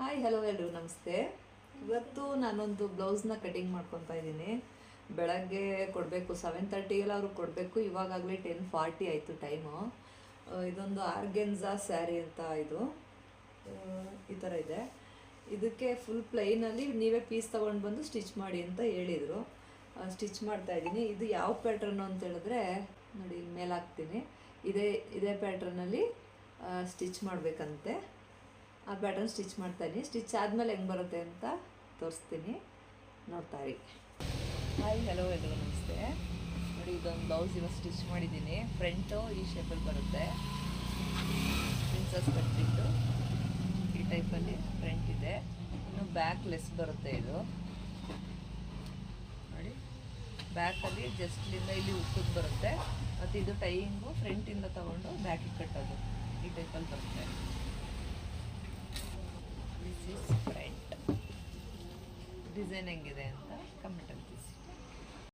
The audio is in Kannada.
ಹಾಯ್ ಹಲೋ ಎಲ್ಲರೂ ನಮಸ್ತೆ. ಇವತ್ತು ನಾನೊಂದು ಬ್ಲೌಸ್ನ ಕಟಿಂಗ್ ಮಾಡ್ಕೊತಾ ಇದ್ದೀನಿ. ಬೆಳಗ್ಗೆ ಕೊಡಬೇಕು 7:30 ಅವ್ರಿಗೆ ಕೊಡಬೇಕು. ಇವಾಗಲೇ 10:40 ಆಯಿತು ಟೈಮು. ಇದೊಂದು ಆರ್ಗೆನ್ಜಾ ಸ್ಯಾರಿ ಅಂತ ಇದು ಈ ಥರ ಇದೆ. ಇದಕ್ಕೆ ಫುಲ್ ಪ್ಲೈನಲ್ಲಿ ನೀವೇ ಪೀಸ್ ತೊಗೊಂಡು ಬಂದು ಸ್ಟಿಚ್ ಮಾಡಿ ಅಂತ ಹೇಳಿದರು. ಸ್ಟಿಚ್ ಮಾಡ್ತಾಯಿದ್ದೀನಿ. ಇದು ಯಾವ ಪ್ಯಾಟ್ರನ್ನು ಅಂತ ಹೇಳಿದ್ರೆ ನೋಡಿ, ಇಲ್ಲಿ ಮೇಲೆ ಹಾಕ್ತೀನಿ. ಇದೇ ಪ್ಯಾಟ್ರನಲ್ಲಿ ಸ್ಟಿಚ್ ಮಾಡಬೇಕಂತೆ. ಆ ಪ್ಯಾಟರ್ನ್ ಸ್ಟಿಚ್ ಮಾಡ್ತಾಯಿದ್ದೀನಿ. ಸ್ಟಿಚ್ ಆದಮೇಲೆ ಹೆಂಗೆ ಬರುತ್ತೆ ಅಂತ ತೋರಿಸ್ತೀನಿ, ನೋಡ್ತಾ ಇರಿ. ಹಾಯ್ ಹಲೋ ಎಲ್ಲರೂ ನಮಸ್ತೆ. ನೋಡಿ, ಇದೊಂದು ಬ್ಲೌಸ್ ಇವಾಗ ಸ್ಟಿಚ್ ಮಾಡಿದ್ದೀನಿ. ಫ್ರಂಟು ಈ ಶೇಪಲ್ಲಿ ಬರುತ್ತೆ, ಪ್ರಿನ್ಸಸ್ ಕಟ್ ಪ್ರಿಂಟು ಈ ಟೈಪಲ್ಲಿ ಫ್ರಂಟ್ ಇದೆ. ಇನ್ನು ಬ್ಯಾಕ್ ಲೆಸ್ ಬರುತ್ತೆ. ಇದು ನೋಡಿ, ಬ್ಯಾಕಲ್ಲಿ ಜಸ್ಟ್ಲಿಂದ ಇಲ್ಲಿ ಉಕ್ಕುದು ಬರುತ್ತೆ. ಮತ್ತು ಇದು ಟೈಯಿಂಗು ಫ್ರಂಟಿಂದ ತೊಗೊಂಡು ಬ್ಯಾಕಿಗೆ ಕಟ್ಟೋದು ಈ ಟೈಪಲ್ಲಿ ಬರುತ್ತೆ. This is front. ಡಿಸೈನ್ ಹೆಂಗಿದೆ ಅಂತ ಕಮೆಂಟಲ್ಲಿ ತಿಳಿಸಿ.